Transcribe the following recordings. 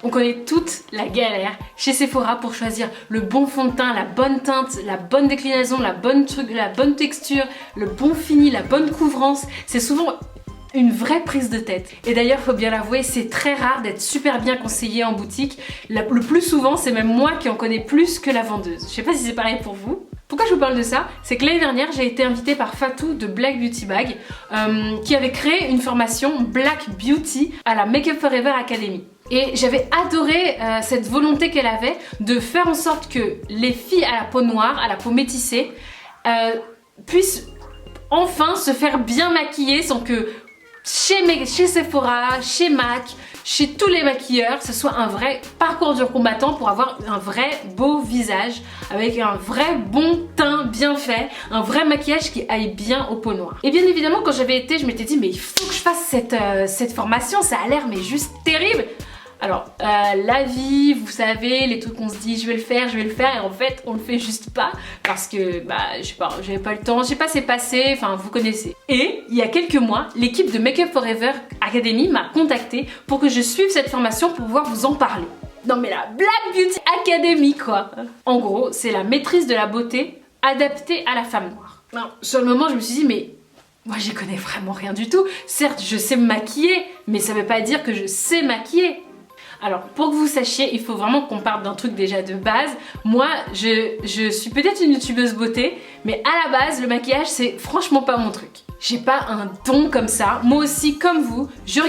On connaît toute la galère chez Sephora pour choisir le bon fond de teint, la bonne teinte, la bonne déclinaison, la bonne texture, le bon fini, la bonne couvrance. C'est souvent une vraie prise de tête. Et d'ailleurs, faut bien l'avouer, c'est très rare d'être super bien conseillé en boutique. Le plus souvent, c'est même moi qui en connais plus que la vendeuse. Je sais pas si c'est pareil pour vous. Pourquoi je vous parle de ça? C'est que l'année dernière, j'ai été invitée par Fatou de Black Beauty Bag qui avait créé une formation Black Beauty à la Make Up For Ever Academy. Et j'avais adoré cette volonté qu'elle avait de faire en sorte que les filles à la peau noire, à la peau métissée, puissent enfin se faire bien maquiller sans que chez Sephora, chez MAC, chez tous les maquilleurs, ce soit un vrai parcours du combattant pour avoir un vrai beau visage avec un vrai bon teint bien fait, un vrai maquillage qui aille bien aux peaux noires. Et bien évidemment, quand j'avais été, je m'étais dit mais il faut que je fasse cette formation, ça a l'air mais juste terrible. Alors, la vie, vous savez, les trucs qu'on se dit je vais le faire, et en fait on le fait juste pas parce que, je sais pas, j'avais pas le temps, je sais pas, c'est passé, enfin vous connaissez. Et il y a quelques mois, l'équipe de Make Up For Ever Academy m'a contactée pour que je suive cette formation pour pouvoir vous en parler. Non mais la Black Beauty Academy quoi. En gros, c'est la maîtrise de la beauté adaptée à la femme noire. Alors, sur le moment, je me suis dit mais moi j'y connais vraiment rien du tout. Certes, je sais me maquiller, mais ça veut pas dire que je sais maquiller. Alors, pour que vous sachiez, il faut vraiment qu'on parte d'un truc déjà de base. Moi, je suis peut-être une youtubeuse beauté, mais à la base, le maquillage, c'est franchement pas mon truc. J'ai pas un don comme ça. Moi aussi, comme vous, je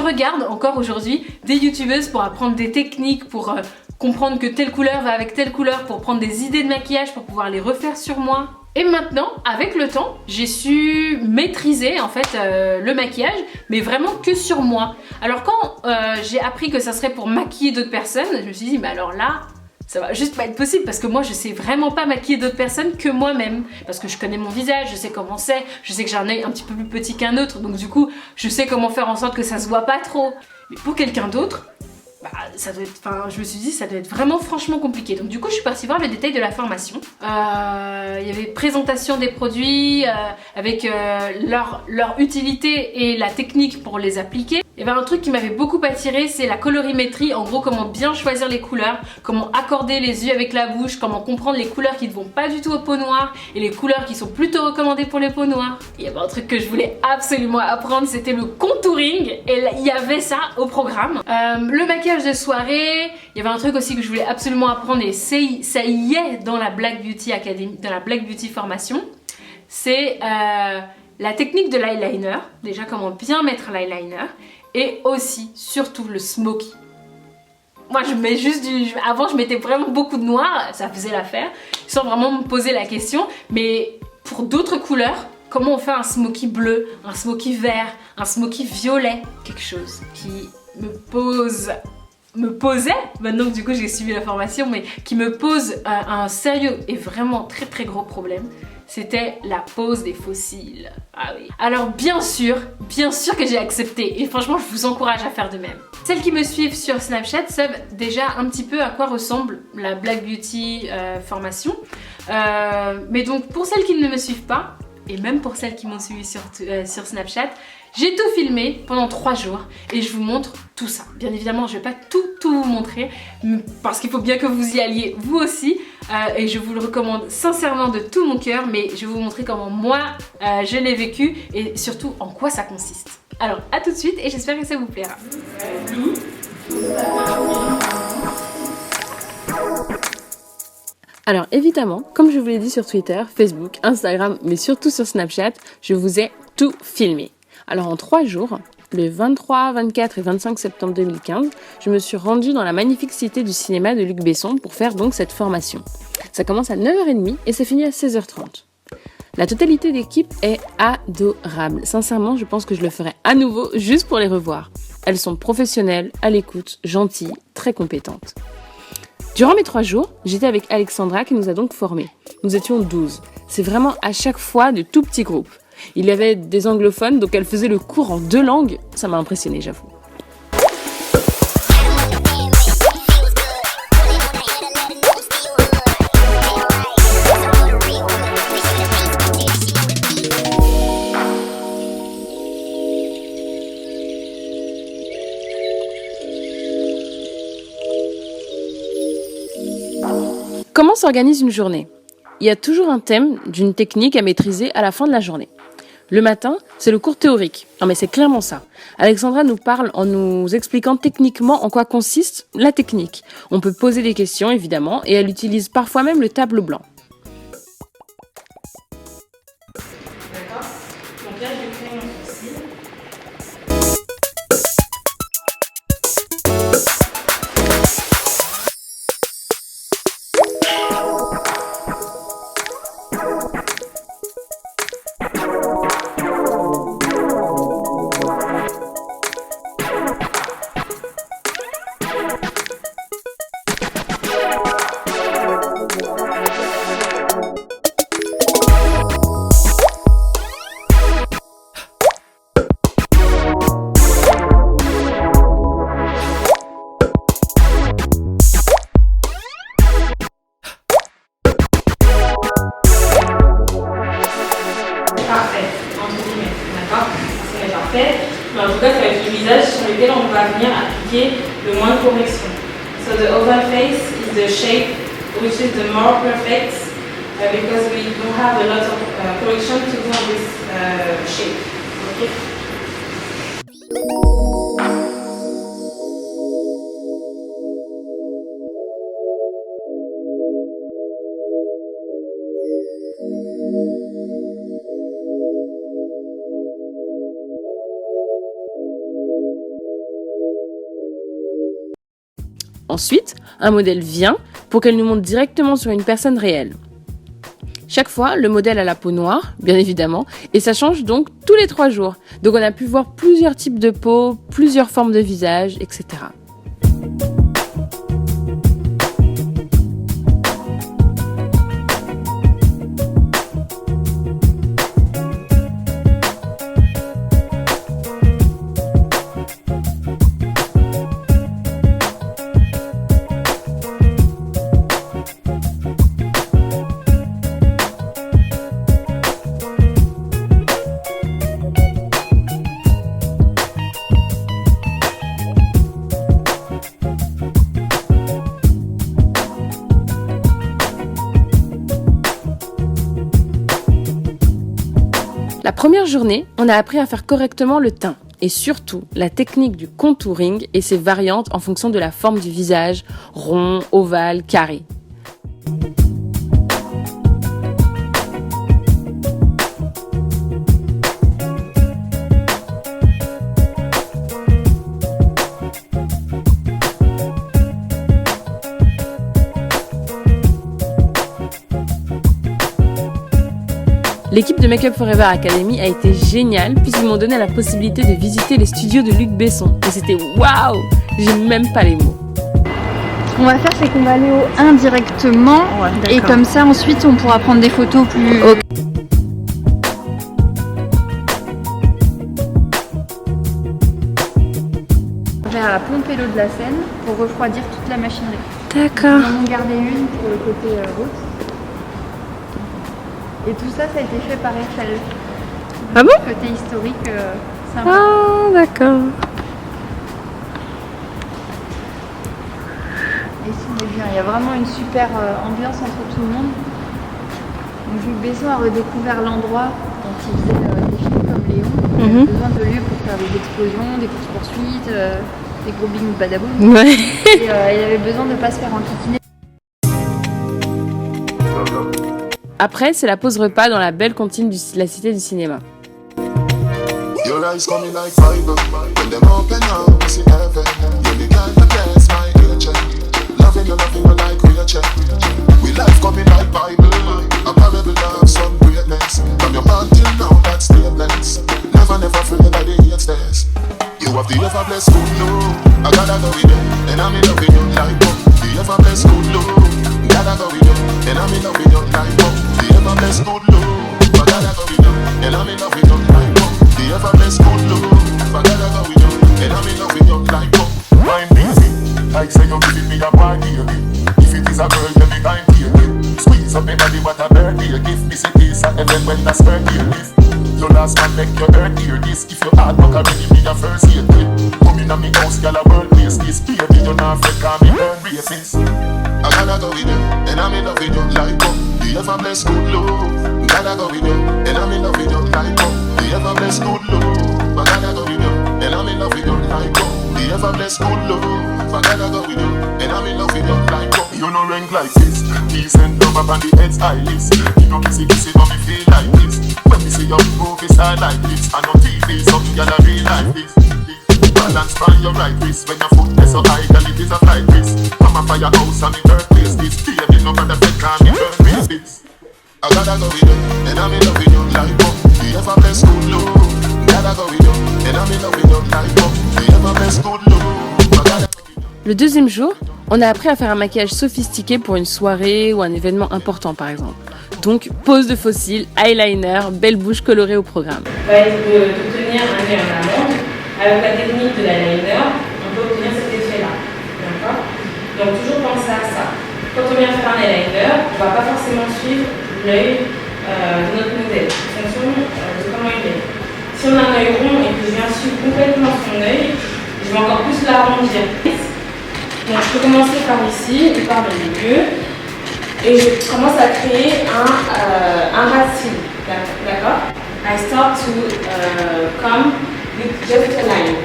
regarde encore aujourd'hui des youtubeuses pour apprendre des techniques, pour comprendre que telle couleur va avec telle couleur, pour prendre des idées de maquillage, pour pouvoir les refaire sur moi. Et maintenant, avec le temps, j'ai su maîtriser en fait le maquillage, mais vraiment que sur moi. Alors quand j'ai appris que ça serait pour maquiller d'autres personnes, je me suis dit mais alors là, ça va juste pas être possible parce que moi je sais vraiment pas maquiller d'autres personnes que moi-même. Parce que je connais mon visage, je sais comment c'est, je sais que j'ai un œil un petit peu plus petit qu'un autre, donc du coup je sais comment faire en sorte que ça se voit pas trop. Mais pour quelqu'un d'autre, ça doit être, je me suis dit ça doit être vraiment franchement compliqué. Donc du coup je suis partie voir le détail de la formation. Il y avait présentation des produits avec leur utilité et la technique pour les appliquer. Il y avait un truc qui m'avait beaucoup attiré, c'est la colorimétrie, en gros comment bien choisir les couleurs, comment accorder les yeux avec la bouche, comment comprendre les couleurs qui ne vont pas du tout aux peaux noires et les couleurs qui sont plutôt recommandées pour les peaux noires. Il y avait un truc que je voulais absolument apprendre, c'était le contouring et là, il y avait ça au programme. Le maquillage de soirée, il y avait un truc aussi que je voulais absolument apprendre et ça y est dans la Black Beauty Academy, dans la Black Beauty formation, c'est la technique de l'eyeliner, déjà comment bien mettre l'eyeliner. Et aussi, surtout, le smoky. Moi, je mets juste avant, je mettais vraiment beaucoup de noir, ça faisait l'affaire, sans vraiment me poser la question. Mais pour d'autres couleurs, comment on fait un smoky bleu, un smoky vert, un smoky violet? Quelque chose qui me posait, maintenant que du coup j'ai suivi la formation, mais qui me pose un sérieux et vraiment très très gros problème. C'était la pose des faux cils. Ah oui. Alors bien sûr que j'ai accepté et franchement je vous encourage à faire de même. Celles qui me suivent sur Snapchat savent déjà un petit peu à quoi ressemble la Black Beauty formation. Mais donc pour celles qui ne me suivent pas, et même pour celles qui m'ont suivi sur Snapchat, j'ai tout filmé pendant 3 jours et je vous montre tout ça. Bien évidemment, je vais pas tout vous montrer parce qu'il faut bien que vous y alliez vous aussi et je vous le recommande sincèrement de tout mon cœur, mais je vais vous montrer comment moi je l'ai vécu et surtout en quoi ça consiste. Alors à tout de suite et j'espère que ça vous plaira. Alors évidemment, comme je vous l'ai dit sur Twitter, Facebook, Instagram, mais surtout sur Snapchat, je vous ai tout filmé. Alors en 3 jours, le 23, 24 et 25 septembre 2015, je me suis rendue dans la magnifique cité du cinéma de Luc Besson pour faire donc cette formation. Ça commence à 9h30 et c'est fini à 16h30. La totalité d'équipe est adorable. Sincèrement, je pense que je le ferai à nouveau juste pour les revoir. Elles sont professionnelles, à l'écoute, gentilles, très compétentes. Durant mes 3 jours, j'étais avec Alexandra qui nous a donc formés. Nous étions 12. C'est vraiment à chaque fois de tout petits groupes. Il y avait des anglophones, donc elle faisait le cours en 2 langues. Ça m'a impressionné, j'avoue. Comment s'organise une journée ? Il y a toujours un thème d'une technique à maîtriser à la fin de la journée. Le matin, c'est le cours théorique. Non mais c'est clairement ça. Alexandra nous parle en nous expliquant techniquement en quoi consiste la technique. On peut poser des questions évidemment et elle utilise parfois même le tableau blanc. D'accord. Donc là, je vais créer mon sourcil. Parfait, entre guillemets, d'accord? C'est parfait, mais en tout cas, ça va être le visage sur lequel on va venir appliquer le moins de correction. So the oval face is the shape which is the more perfect because we don't have a lot of correction to do on this shape. Okay? Ensuite, un modèle vient pour qu'elle nous montre directement sur une personne réelle. Chaque fois, le modèle a la peau noire, bien évidemment, et ça change donc tous les 3 jours. Donc on a pu voir plusieurs types de peau, plusieurs formes de visage, etc. La première journée, on a appris à faire correctement le teint et surtout la technique du contouring et ses variantes en fonction de la forme du visage, rond, ovale, carré. L'équipe de Make Up Forever Academy a été géniale puisqu'ils m'ont donné la possibilité de visiter les studios de Luc Besson. Et c'était waouh! J'ai même pas les mots. Ce qu'on va faire, c'est qu'on va aller au 1 directement. Ouais, et comme ça, ensuite, on pourra prendre des photos plus... Okay. Vers la pompe et l'eau de la Seine pour refroidir toute la machinerie. D'accord. On en garder une pour le côté route. Et tout ça, ça a été fait par Eiffel. Ah bon? Côté historique, sympa. Ah, d'accord. Et ici, on est bien. Il y a vraiment une super ambiance entre tout le monde. Donc, Luc Besson a redécouvert l'endroit quand il faisait des films comme Léon. Il avait besoin de lieux pour faire des explosions, des courses-poursuites, des gros bing badaboum. Ouais. Et il avait besoin de ne pas se faire enquiquiner. Après, c'est la pause repas dans la belle cantine de la Cité du Cinéma. Your eyes coming like fiber. When them open up, you see heaven. You're the kind that bless my nature. Loving you like creature. We life coming like Bible. A parable of some greatness. From your man till now, that's stainless. Never feel like the hate stairs. You have the ever blessed good love. I gotta go with you, and I'm in love with you like one. The ever blessed good love. Gotta go with you, and I'm in love with you like one. The ever blessed good love. I gotta go with you, and I'm in love with you like one. The ever blessed good love. I gotta go with you, and I'm in love with you like one. I'm busy, like say you're giving me a party. If it is a girl, then me kind of squeeze up my body, what a birthday gift. Me say peace and then when that's birthday gift. Your last man make your earth hear this. If your hard work already be your first aid kit. Come in a me house, girl a world place this. Baby, you not fake, call me earn braces. I gotta go with you, and I'm in love with you like oh. The ever blessed good love. Gotta go with you, and I'm in love with you like oh. The ever blessed good love. I gotta go with you, and I'm in love with you like oh. The ever blessed good love. I gotta go with you, and I'm in love with you like oh. You know rank like this, peace and love up on the head's high list. You know kissy but me feel like this. When we see your movie side like this, I know TV, so me gotta real like this. Balance by your right wrist. When your foot is so high, girl, it is a flight risk. From a firehouse and me birth place this. Baby, no matter the can me birth place this. I gotta go with you, and I'm in love with you like oh. The ever blessed good love. Gotta go with you, and I'm in love with you like oh. The ever blessed good love. Le deuxième jour, on a appris à faire un maquillage sophistiqué pour une soirée ou un événement important par exemple. Donc pose de faux cils, eyeliner, belle bouche colorée au programme. Va être de tenir un œil en amande. Avec la technique de l'eyeliner, on peut obtenir cet effet-là. D'accord? Donc toujours penser à ça. Quand on vient faire un eyeliner, on ne va pas forcément suivre l'œil de notre modèle, en fonction de comment il est. Si on a un œil rond et que je viens suivre complètement son œil, je vais encore plus l'arrondir. Donc je peux commencer par ici et par le milieu. Et je commence à créer un racine. D'accord? I start to come with just a line.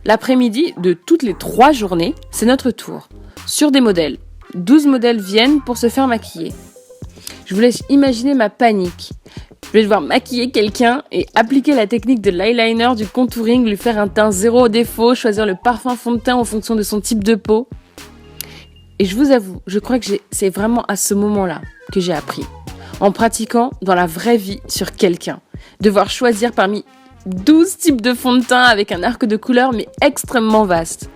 L'après-midi de toutes les 3 journées, c'est notre tour. Sur des modèles. 12 modèles viennent pour se faire maquiller. Je vous laisse imaginer ma panique. Je vais devoir maquiller quelqu'un et appliquer la technique de l'eyeliner, du contouring, lui faire un teint zéro défaut, choisir le parfum fond de teint en fonction de son type de peau. Et je vous avoue, je crois que c'est vraiment à ce moment-là que j'ai appris. En pratiquant dans la vraie vie sur quelqu'un. Devoir choisir parmi 12 types de fond de teint avec un arc de couleurs mais extrêmement vaste.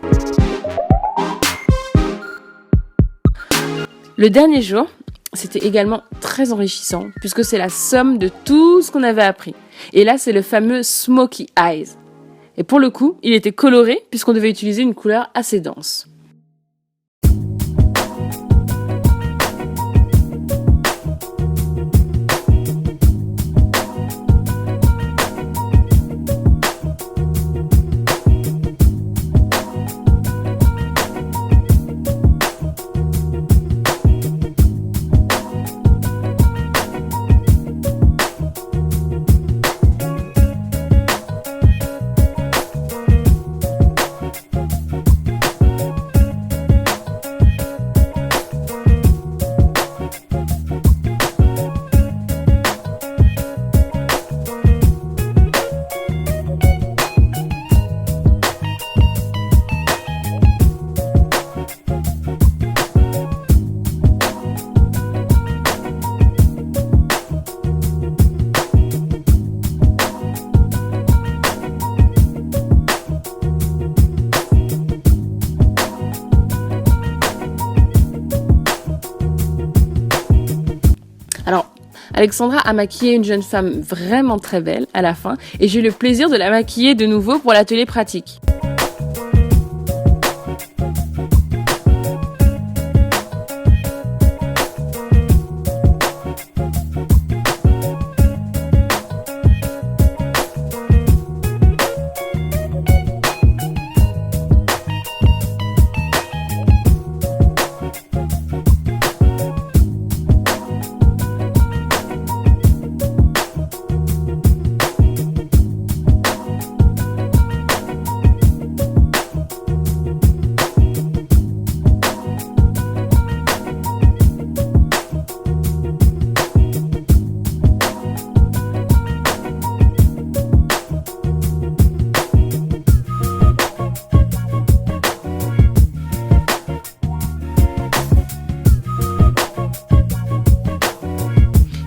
Le dernier jour, c'était également très enrichissant puisque c'est la somme de tout ce qu'on avait appris. Et là, c'est le fameux Smoky Eyes. Et pour le coup, il était coloré puisqu'on devait utiliser une couleur assez dense. Alexandra a maquillé une jeune femme vraiment très belle à la fin et j'ai eu le plaisir de la maquiller de nouveau pour l'atelier pratique.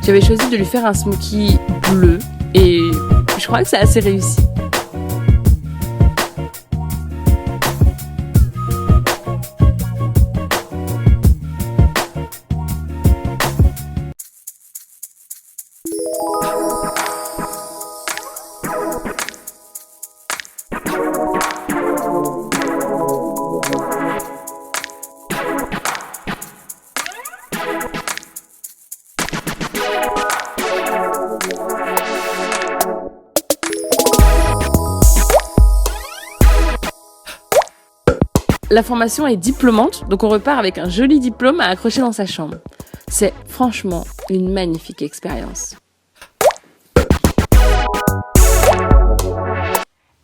J'avais choisi de lui faire un smokey bleu et je crois que c'est assez réussi. La formation est diplômante, donc on repart avec un joli diplôme à accrocher dans sa chambre. C'est franchement une magnifique expérience.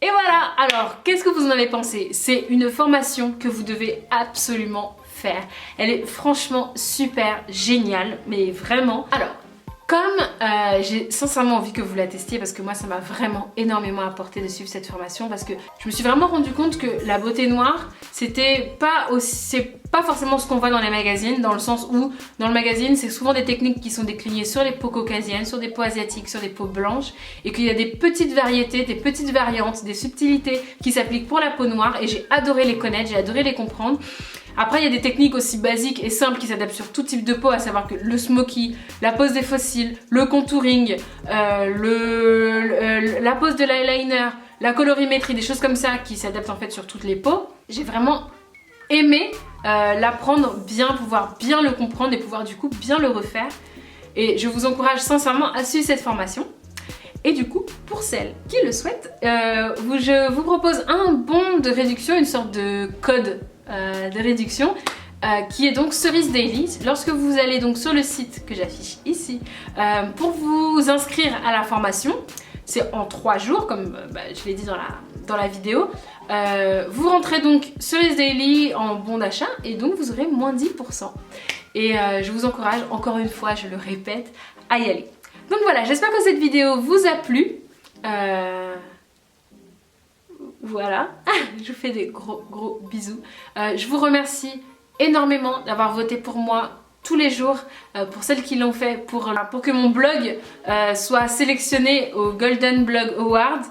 Et voilà, alors qu'est-ce que vous en avez pensé? C'est une formation que vous devez absolument faire. Elle est franchement super géniale, mais vraiment. Alors, comme j'ai sincèrement envie que vous la testiez parce que moi ça m'a vraiment énormément apporté de suivre cette formation parce que je me suis vraiment rendu compte que la beauté noire c'est pas forcément ce qu'on voit dans les magazines, dans le sens où dans le magazine c'est souvent des techniques qui sont déclinées sur les peaux caucasiennes, sur des peaux asiatiques, sur des peaux blanches et qu'il y a des petites variétés, des petites variantes, des subtilités qui s'appliquent pour la peau noire et j'ai adoré les connaître, j'ai adoré les comprendre. Après, il y a des techniques aussi basiques et simples qui s'adaptent sur tout type de peau, à savoir que le smoky, la pose des faux cils, le contouring, la pose de l'eyeliner, la colorimétrie, des choses comme ça qui s'adaptent en fait sur toutes les peaux. J'ai vraiment aimé l'apprendre bien, pouvoir bien le comprendre et pouvoir du coup bien le refaire. Et je vous encourage sincèrement à suivre cette formation. Et du coup, pour celles qui le souhaitent, je vous propose un bon de réduction, une sorte de code de réduction qui est donc Cerise Daily. Lorsque vous allez donc sur le site que j'affiche ici pour vous inscrire à la formation, c'est en 3 jours comme je l'ai dit dans la vidéo, vous rentrez donc Cerise Daily en bon d'achat et donc vous aurez moins 10%. Et je vous encourage encore une fois, je le répète, à y aller. Donc voilà, j'espère que cette vidéo vous a plu. Voilà, je vous fais des gros bisous. Je vous remercie énormément d'avoir voté pour moi tous les jours, pour celles qui l'ont fait, pour que mon blog soit sélectionné au Golden Blog Award.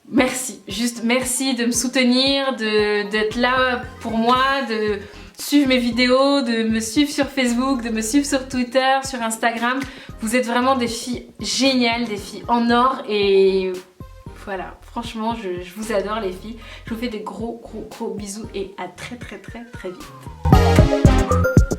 Merci, juste merci de me soutenir, d'être là pour moi, de suivre mes vidéos, de me suivre sur Facebook, de me suivre sur Twitter, sur Instagram. Vous êtes vraiment des filles géniales, des filles en or et voilà, franchement je vous adore les filles. Je vous fais des gros bisous et à très vite.